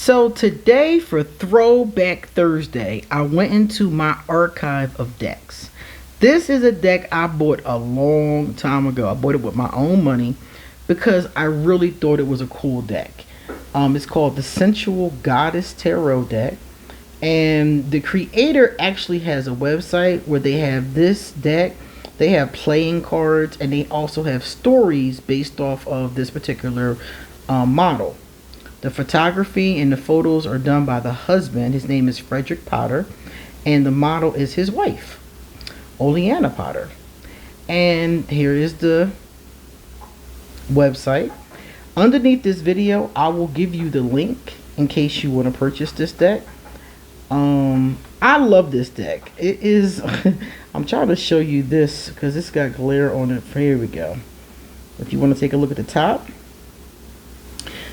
So today for Throwback Thursday, I went into my archive of decks. This is a deck I bought a long time ago. I bought it with my own money because I really thought it was a cool deck. It's called the Sensual Goddess Tarot Deck. And the creator actually has a website where they have this deck. They have playing cards and they also have stories based off of this particular model. The photography and the photos are done by the husband. His name is Frederick Potter. And the model is his wife, Oleana Potter. And here is the website. Underneath this video, I will give you the link in case you want to purchase this deck. I love this deck. It is, I'm trying to show you this because it's got glare on it. Here we go. If you want to take a look at the top.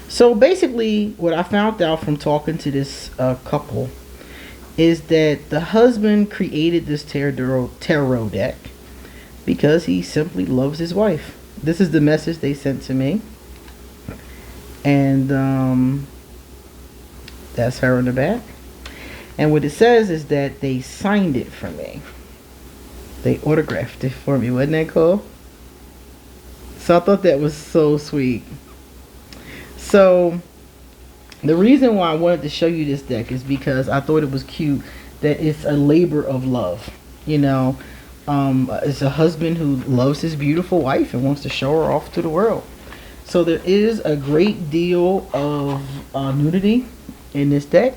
So basically, what I found out from talking to this couple is that the husband created this tarot deck because he simply loves his wife. This is the message they sent to me. And that's her in the back. And what it says is that they signed it for me. They autographed it for me. Wasn't that cool? So I thought that was so sweet. So the reason why I wanted to show you this deck is because I thought it was cute that it's a labor of love. You know, it's a husband who loves his beautiful wife and wants to show her off to the world. So there is a great deal of nudity in this deck.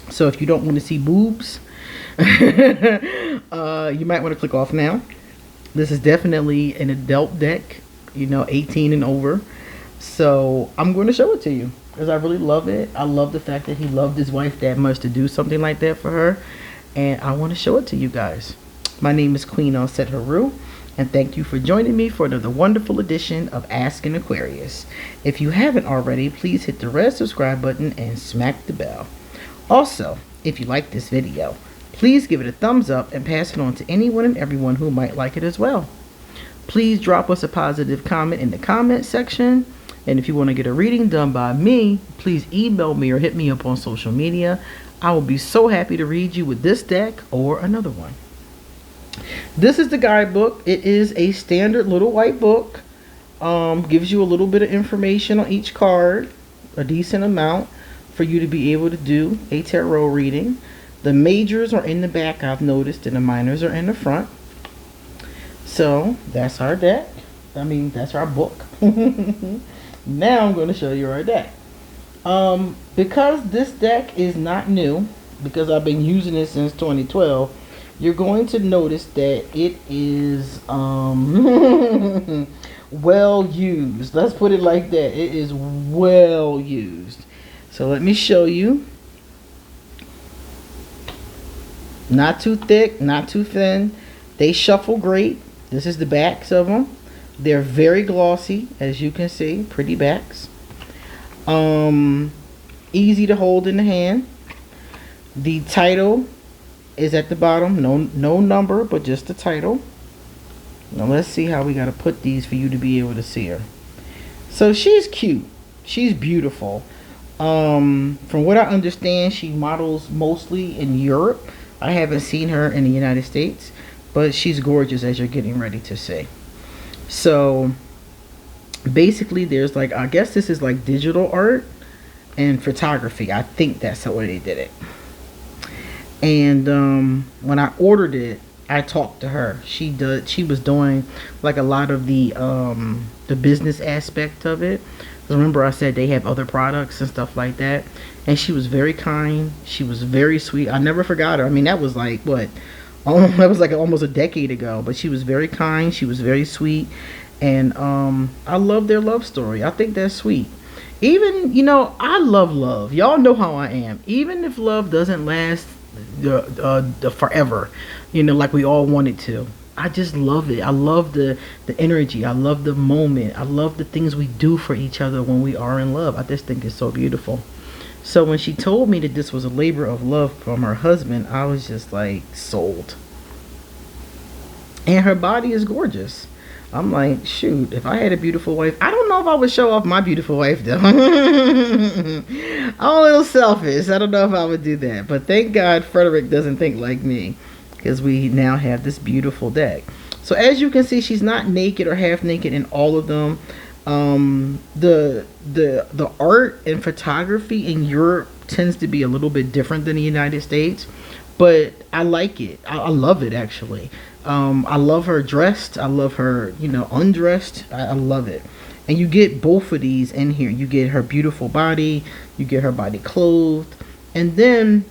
So if you don't want to see boobs, you might want to click off now. This is definitely an adult deck, you know, 18 and over. So I'm going to show it to you because I really love it. I love the fact that he loved his wife that much to do something like that for her. And I want to show it to you guys. My name is QueenAusetHeru. And thank you for joining me for another wonderful edition of Ask an Aquarius. If you haven't already, please hit the red subscribe button and smack the bell. Also, if you like this video, please give it a thumbs up and pass it on to anyone and everyone who might like it as well. Please drop us a positive comment in the comment section. And if you want to get a reading done by me, please email me or hit me up on social media. I will be so happy to read you with this deck or another one. This is the guidebook. It is a standard little white book. Gives you a little bit of information on each card, a decent amount for you to be able to do a tarot reading. The majors are in the back, I've noticed, and the minors are in the front. So that's our deck. That's our book. Now I'm going to show you our deck. Because this deck is not new, because I've been using it since 2012, you're going to notice that it is well used. Let's put it like that. It is well used. So let me show you. Not too thick, not too thin. They shuffle great. This is the backs of them. They're very glossy, as you can see. Pretty backs. Easy to hold in the hand. The title is at the bottom. No number, but just the title. Now let's see how we got to put these for you to be able to see her. So she's cute. She's beautiful. From what I understand, she models mostly in Europe. I haven't seen her in the United States, but she's gorgeous, as you're getting ready to see. So basically there's like, I guess this is like digital art and photography. I think that's the way they did it. And when I ordered it, I talked to her. She was doing like a lot of the business aspect of it. Remember I said they have other products and stuff like that. And she was very kind. She was very sweet. I never forgot her. I mean, that was like, what? That was like almost a decade ago. But she was very kind. She was very sweet. And I love their love story. I think that's sweet. Even, you know, I love love. Y'all know how I am. Even if love doesn't last forever, you know, like we all want it to. I just love it. I love the energy. I love the moment. I love the things we do for each other when we are in love. I just think it's so beautiful. So when she told me that this was a labor of love from her husband, I was just like sold. And her body is gorgeous. I'm like, shoot, if I had a beautiful wife, I don't know if I would show off my beautiful wife though. I'm a little selfish. I don't know if I would do that. But thank God Frederick doesn't think like me, because we now have this beautiful deck. So as you can see, she's not naked or half naked in all of them. The art and photography in Europe tends to be a little bit different than the United States, but I like it. I love it actually. I love her dressed. I love her, you know, undressed. I love it. And you get both of these in here. You get her beautiful body, you get her body clothed, and then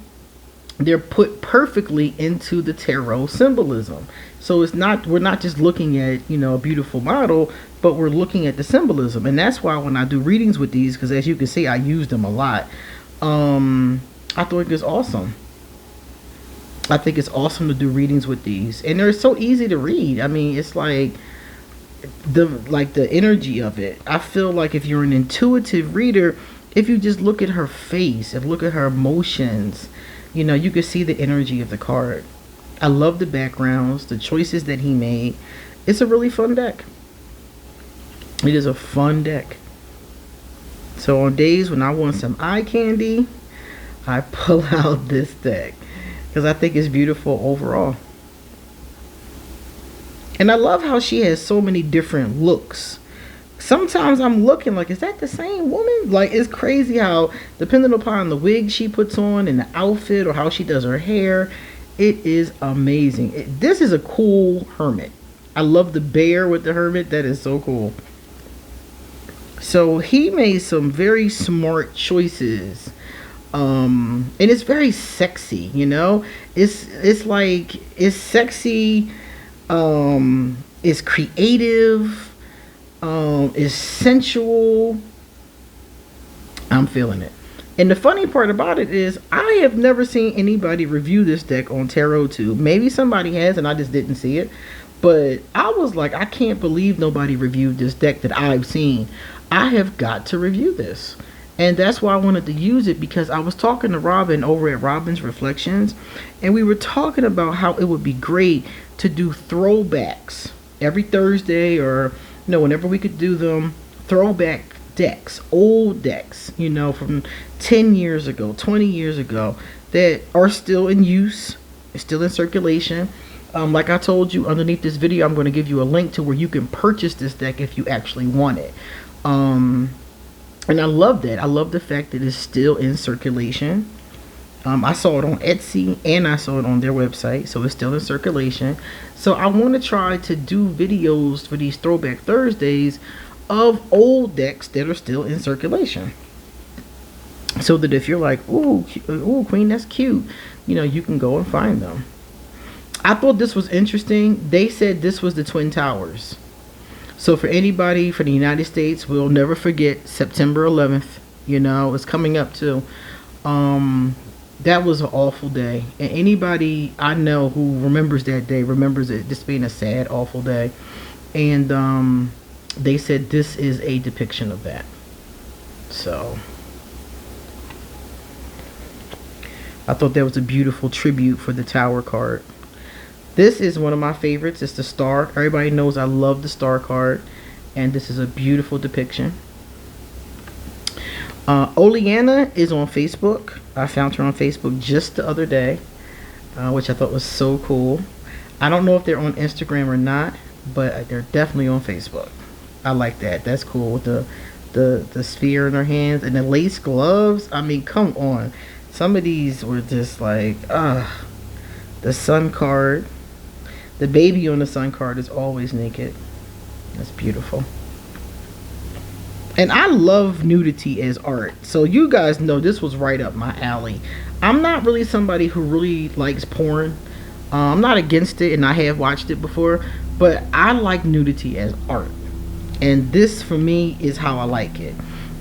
they're put perfectly into the tarot symbolism. So it's not, we're not just looking at, you know, a beautiful model, but we're looking at the symbolism. And that's why when I do readings with these, because as you can see, I use them a lot. I thought it was awesome. I think it's awesome to do readings with these, and they're so easy to read. I mean, it's like the energy of it. I feel like if you're an intuitive reader, if you just look at her face and look at her emotions, you know, you can see the energy of the card. I love the backgrounds, the choices that he made. It's a really fun deck. It is a fun deck. So on days when I want some eye candy, I pull out this deck, because I think it's beautiful overall. And I love how she has so many different looks. Sometimes I'm looking like, is that the same woman? Like, it's crazy how, depending upon the wig she puts on and the outfit or how she does her hair, it is amazing. This is a cool hermit. I love the bear with the hermit. That is so cool. So he made some very smart choices. And it's very sexy, you know. It's like, it's sexy, it's creative, it's sensual. I'm feeling it. And the funny part about it is, I have never seen anybody review this deck on TarotTube. Maybe somebody has and I just didn't see it, but I was like, I can't believe nobody reviewed this deck that I've seen. I have got to review this. And that's why I wanted to use it, because I was talking to Robin over at Robin's Reflections, and we were talking about how it would be great to do throwbacks every Thursday, or, you know, whenever we could do them, throwback decks, old decks, you know, from 10 years ago, 20 years ago, that are still in use, still in circulation. Like I told you, underneath this video, I'm going to give you a link to where you can purchase this deck if you actually want it. And I love that. I love the fact that it's still in circulation. I saw it on Etsy and I saw it on their website, so it's still in circulation. So I want to try to do videos for these Throwback Thursdays of old decks that are still in circulation, so that if you're like, ooh, Queen, that's cute, you know, you can go and find them. I thought this was interesting. They said this was the Twin Towers. So for anybody for the United States, we'll never forget September 11th. You know, it's coming up too. That was an awful day. And anybody I know who remembers that day remembers it just being a sad, awful day. And they said this is a depiction of that. So I thought that was a beautiful tribute for the Tower card. This is one of my favorites. It's the Star. Everybody knows I love the Star card. And this is a beautiful depiction. Oleana is on Facebook. I found her on Facebook just the other day, which I thought was so cool. I don't know if they're on Instagram or not, but they're definitely on Facebook. I like that. That's cool with the sphere in her hands and the lace gloves. I mean, come on. Some of these were just like, the Sun card. The baby on the Sun card is always naked. That's beautiful. And I love nudity as art. So you guys know this was right up my alley. I'm not really somebody who really likes porn. I'm not against it, and I have watched it before. But I like nudity as art. And this, for me, is how I like it.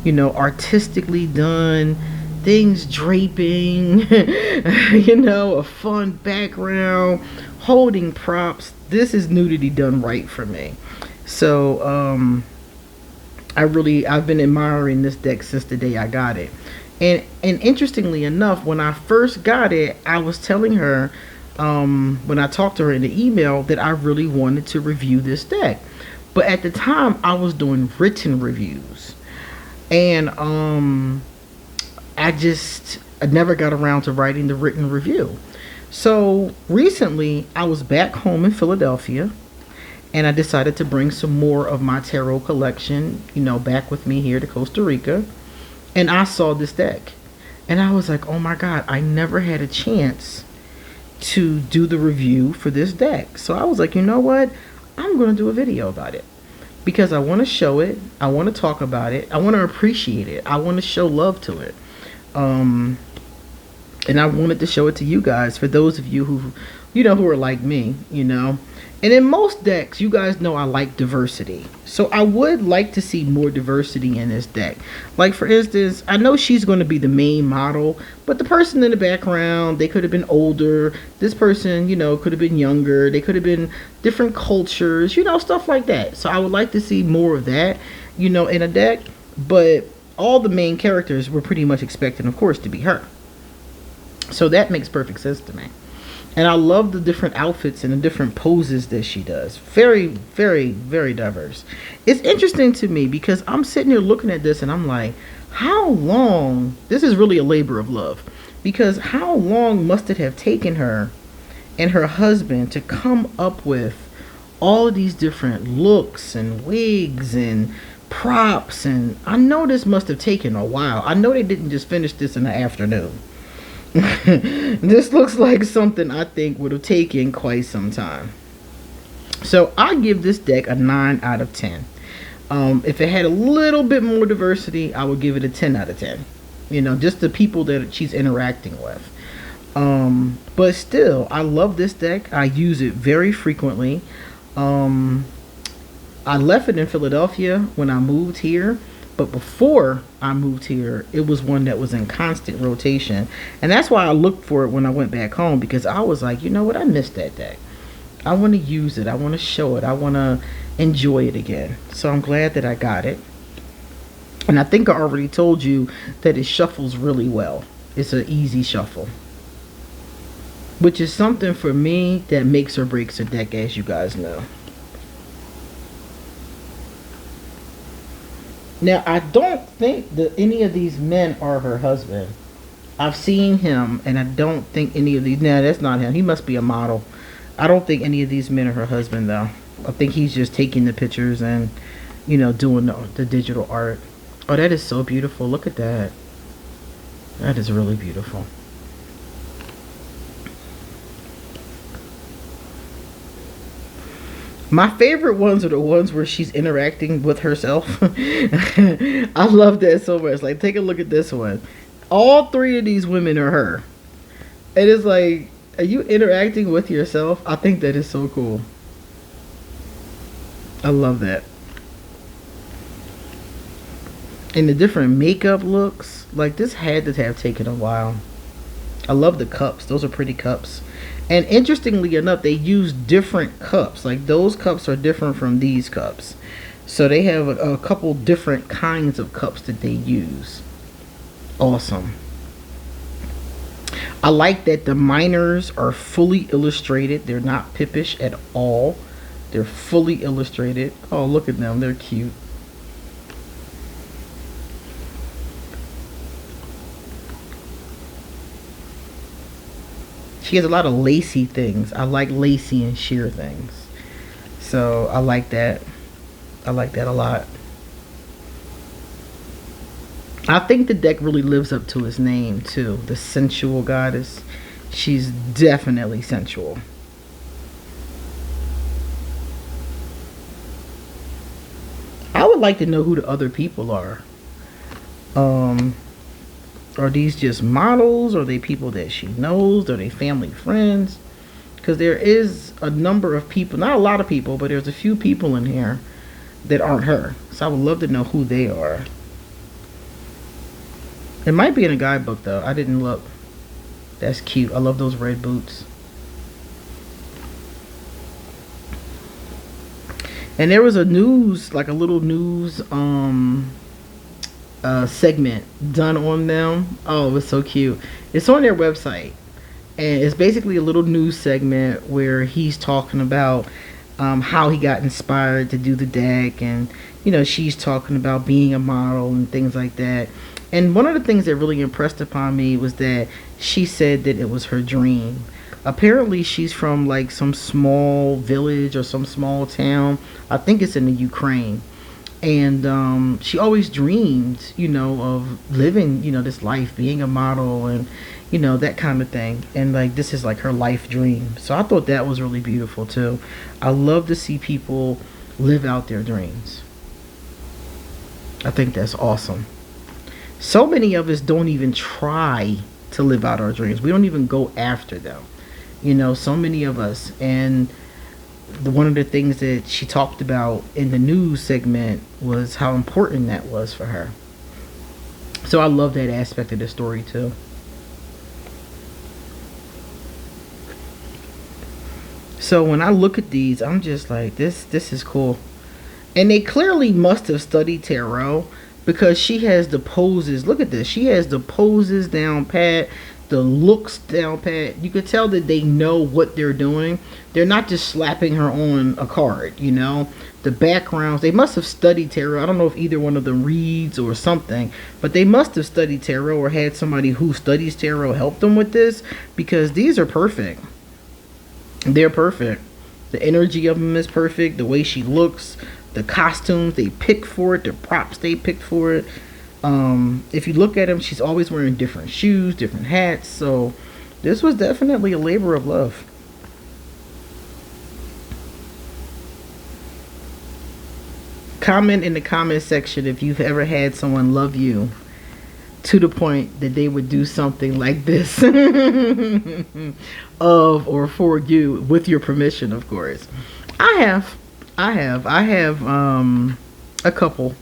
You know, artistically done. Things draping. You know, a fun background. Holding props. This is nudity done right for me. So, I've been admiring this deck since the day I got it. And interestingly enough, when I first got it, I was telling her, when I talked to her in the email, that I really wanted to review this deck. But at the time, I was doing written reviews. And I never got around to writing the written review. So recently, I was back home in Philadelphia, and I decided to bring some more of my tarot collection, back with me here to Costa Rica. And I saw this deck, and I was like, oh my God, I never had a chance to do the review for this deck. So I was like, you know what? I'm going to do a video about it, because I want to show it. I want to talk about it. I want to appreciate it. I want to show love to it. And I wanted to show it to you guys, for those of you who are like me, And in most decks, you guys know I like diversity. So I would like to see more diversity in this deck. Like, for instance, I know she's going to be the main model, but the person in the background, they could have been older. This person, could have been younger. They could have been different cultures, stuff like that. So I would like to see more of that, in a deck. But all the main characters were pretty much expecting, of course, to be her. So that makes perfect sense to me. And I love the different outfits and the different poses that she does. Very, very, very diverse. It's interesting to me because I'm sitting here looking at this and I'm like, how long? This is really a labor of love. Because how long must it have taken her and her husband to come up with all of these different looks and wigs and props? And I know this must have taken a while. I know they didn't just finish this in the afternoon. This looks like something I think would have taken quite some time. So I give this deck a 9 out of 10. If it had a little bit more diversity, I would give it a 10 out of 10. Just the people that she's interacting with. But still, I love this deck. I use it very frequently. I left it in Philadelphia when I moved here. But before I moved here, it was one that was in constant rotation. And that's why I looked for it when I went back home, because I was like, you know what? I missed that deck. I want to use it. I want to show it. I want to enjoy it again. So I'm glad that I got it. And I think I already told you that it shuffles really well. It's an easy shuffle, which is something for me that makes or breaks a deck, as you guys know. Now, I don't think that any of these men are her husband. I've seen him, and I don't think any of these... Nah, that's not him. He must be a model. I don't think any of these men are her husband, though. I think he's just taking the pictures and, doing the digital art. Oh, that is so beautiful. Look at that. That is really beautiful. My favorite ones are the ones where she's interacting with herself. I love that so much. Like, take a look at this one. All three of these women are her. And it's like, are you interacting with yourself? I think that is so cool. I love that. And the different makeup looks. Like, this had to have taken a while. I love the cups. Those are pretty cups. And interestingly enough, they use different cups. Like, those cups are different from these cups. So they have a couple different kinds of cups that they use. Awesome. I like that the minors are fully illustrated. They're not pippish at all. They're fully illustrated. Oh, look at them. They're cute. She has a lot of lacy things. I like lacy and sheer things. So I like that. I like that a lot. I think the deck really lives up to its name too. The Sensual Goddess. She's definitely sensual. I would like to know who the other people are. Are these just models? Are they people that she knows? Are they family friends? Because there is a number of people, not a lot of people, but there's a few people in here that aren't her. So I would love to know who they are. It might be in a guidebook though. I didn't look. That's cute. I love those red boots. And there was a news, like a little news segment done on them. Oh, it was so cute. It's on their website, and it's basically a little news segment where he's talking about how he got inspired to do the deck, and you know, she's talking about being a model and things like that. And one of the things that really impressed upon me was that she said that it was her dream. Apparently she's from like some small village or some small town, I think it's in the Ukraine, and she always dreamed, you know, of living, you know, this life, being a model, and you know, that kind of thing. And like, this is like her life dream. So I thought that was really beautiful too. I love to see people live out their dreams. I think that's awesome. So many of us don't even try to live out our dreams. We don't even go after them, you know, so many of us. And one of the things that she talked about in the news segment was how important that was for her. So I love that aspect of the story too. So when I look at these, I'm just like, this is cool. And they clearly must have studied tarot, because she has the poses. Look at this. She has the poses down pat, the looks down pat. You could tell that they know what they're doing. They're not just slapping her on a card, you know. The backgrounds, they must have studied tarot. I don't know if either one of them reads or something, but they must have studied tarot or had somebody who studies tarot help them with this, because these are perfect. They're perfect. The energy of them is perfect. The way she looks, the costumes they pick for it, the props they picked for it. If you look at them, she's always wearing different shoes, different hats. So this was definitely a labor of love. Comment in the comment section if you've ever had someone love you to the point that they would do something like this of or for you, with your permission, of course. I have a couple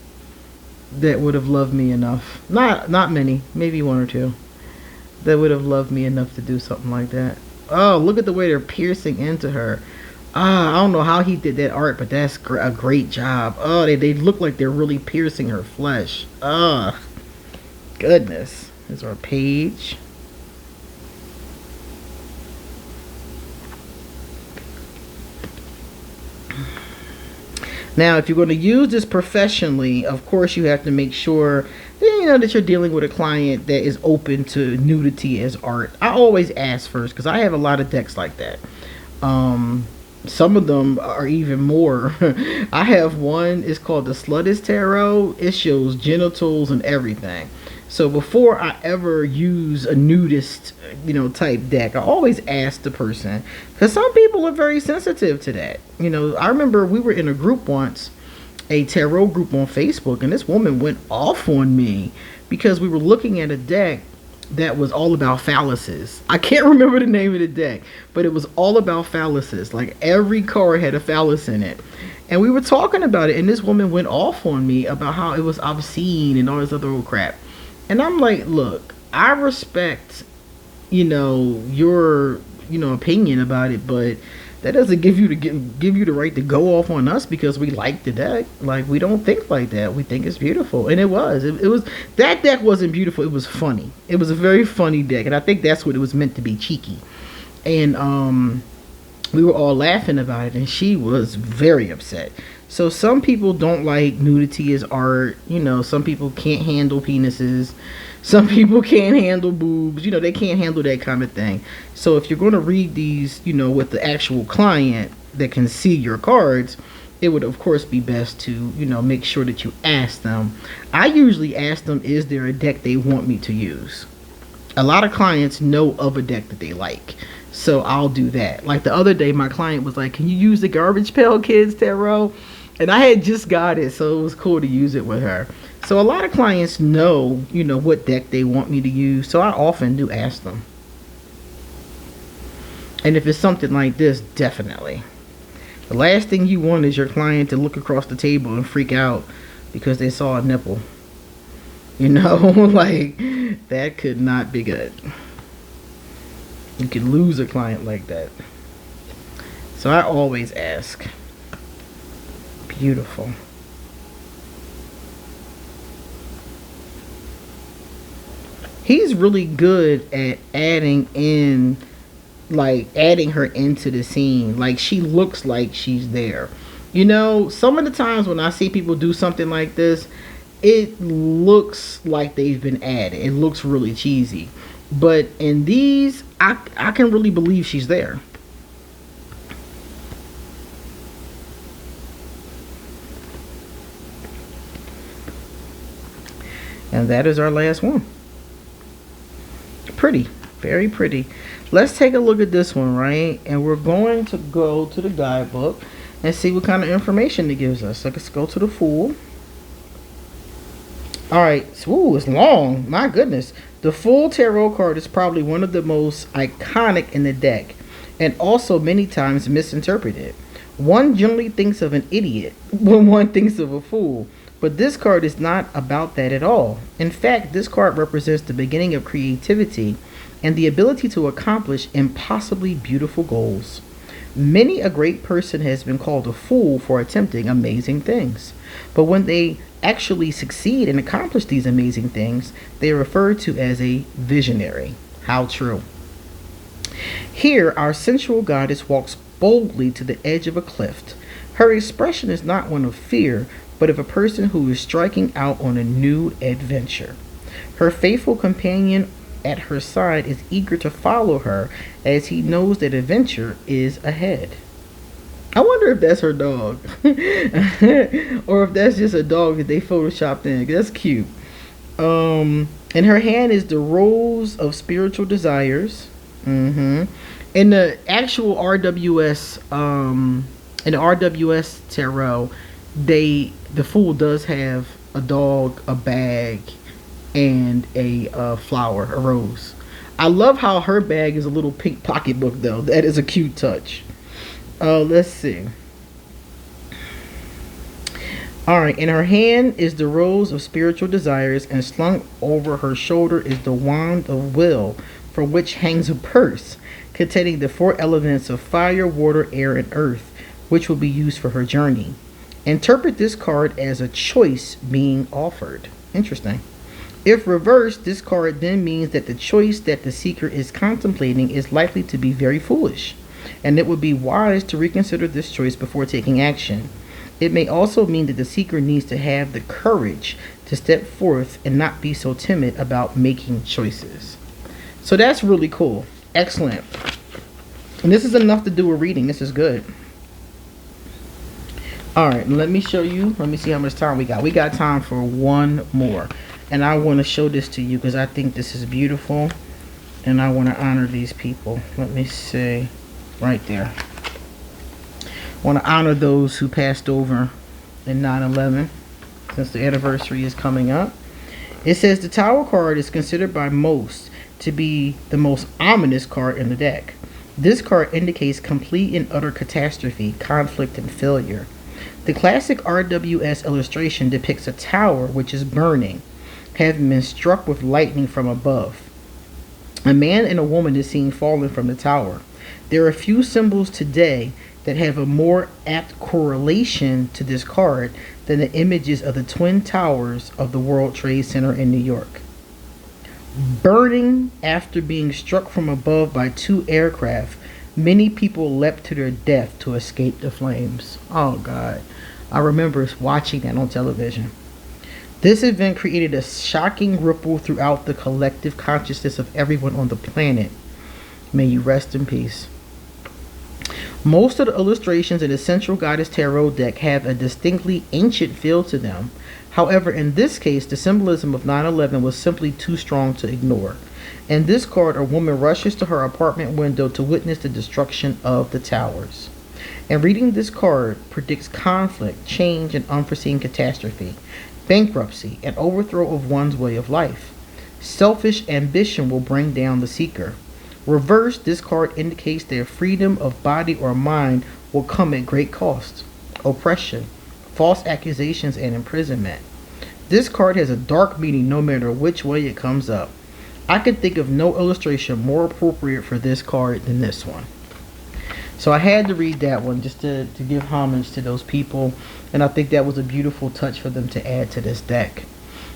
that would have loved me enough, not many, maybe one or two, that would have loved me enough to do something like that. Oh, look at the way they're piercing into her. I don't know how he did that art, but that's a great job. Oh, they look like they're really piercing her flesh. Goodness. Here's our page. Now, if you're going to use this professionally, of course you have to make sure that, you know, that you're dealing with a client that is open to nudity as art. I always ask first, because I have a lot of decks like that. Some of them are even more. I have one, it's called the Sluttish Tarot. It shows genitals and everything. So before I ever use a nudist, you know, type deck, I always ask the person, because some people are very sensitive to that. You know, I remember we were in a group once, a tarot group on Facebook, and this woman went off on me because we were looking at a deck that was all about phalluses. I can't remember the name of the deck, but it was all about phalluses. Like every card had a phallus in it. And we were talking about it, and this woman went off on me about how it was obscene and all this other old crap. And I'm like, look, I respect, you know, your, you know, opinion about it, but that doesn't give you the right to go off on us because we like the deck. Like, we don't think like that. We think it's beautiful. And it was. It was, that deck wasn't beautiful. It was funny. It was a very funny deck. And I think that's what it was meant to be, cheeky. And we were all laughing about it, and she was very upset. So some people don't like nudity as art. You know, some people can't handle penises. Some people can't handle boobs. You know, they can't handle that kind of thing. So if you're going to read these, you know, with the actual client that can see your cards, it would, of course, be best to, you know, make sure that you ask them. I usually ask them, is there a deck they want me to use? A lot of clients know of a deck that they like. So I'll do that. Like the other day, my client was like, can you use the Garbage Pail Kids Tarot? And I had just got it, so it was cool to use it with her. So a lot of clients know, you know, what deck they want me to use. So I often do ask them. And if it's something like this, definitely. The last thing you want is your client to look across the table and freak out because they saw a nipple. You know, like, that could not be good. You could lose a client like that. So I always ask. Beautiful. He's really good at adding in like adding her into the scene. Like she looks like she's there. You know, some of the times when I see people do something like this, it looks like they've been added. It looks really cheesy. But in these, I can really believe she's there. And that is our last one. Pretty. Very pretty. Let's take a look at this one, right? And we're going to go to the guidebook and see what kind of information it gives us. So let's go to the Fool. Alright. Ooh, it's long. My goodness. The Fool Tarot card is probably one of the most iconic in the deck, and also many times misinterpreted. One generally thinks of an idiot when one thinks of a fool. But this card is not about that at all. In fact, this card represents the beginning of creativity and the ability to accomplish impossibly beautiful goals. Many a great person has been called a fool for attempting amazing things. But when they actually succeed and accomplish these amazing things, they are referred to as a visionary. How true. Here, our sensual goddess walks boldly to the edge of a cliff. Her expression is not one of fear, but of a person who is striking out on a new adventure. Her faithful companion at her side is eager to follow her as he knows that adventure is ahead. I wonder if that's her dog. Or if that's just a dog that they photoshopped in. That's cute. In her hand is the Rose of Spiritual Desires. In the actual RWS, in the RWS tarot, the Fool does have a dog, a bag, and a flower, a rose. I love how her bag is a little pink pocketbook though. That is a cute touch. Let's see. Alright, in her hand is the Rose of Spiritual Desires, and slung over her shoulder is the Wand of Will, from which hangs a purse containing the 4 elements of fire, water, air, and earth, which will be used for her journey. Interpret this card as a choice being offered. Interesting. If reversed, this card then means that the choice that the seeker is contemplating is likely to be very foolish, and it would be wise to reconsider this choice before taking action. It may also mean that the seeker needs to have the courage to step forth and not be so timid about making choices. So that's really cool. Excellent. And this is enough to do a reading. This is good. Alright, let me show you. Let me see how much time we got. We got time for one more. And I want to show this to you because I think this is beautiful. And I want to honor these people. Let me see. Right there. I want to honor those who passed over in 9/11, since the anniversary is coming up. It says the Tower card is considered by most to be the most ominous card in the deck. This card indicates complete and utter catastrophe, conflict, and failure. The classic RWS illustration depicts a tower which is burning, having been struck with lightning from above. A man and a woman is seen falling from the tower. There are a few symbols today that have a more apt correlation to this card than the images of the Twin Towers of the World Trade Center in New York. Burning after being struck from above by 2 aircraft, many people leapt to their death to escape the flames. Oh God, I remember watching that on television. This event created a shocking ripple throughout the collective consciousness of everyone on the planet. May you rest in peace. Most of the illustrations in the Sensual Goddess Tarot Deck have a distinctly ancient feel to them. However, in this case, the symbolism of 9/11 was simply too strong to ignore. In this card, a woman rushes to her apartment window to witness the destruction of the towers. And reading this card predicts conflict, change, and unforeseen catastrophe, bankruptcy, and overthrow of one's way of life. Selfish ambition will bring down the seeker. Reversed, this card indicates that freedom of body or mind will come at great cost. Oppression, false accusations, and imprisonment. This card has a dark meaning no matter which way it comes up. I could think of no illustration more appropriate for this card than this one. So I had to read that one just to give homage to those people. And I think that was a beautiful touch for them to add to this deck.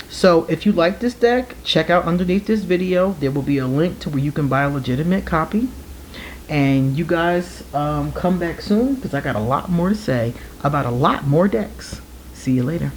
So if you like this deck, check out underneath this video. There will be a link to where you can buy a legitimate copy. And you guys come back soon because I got a lot more to say about a lot more decks. See you later.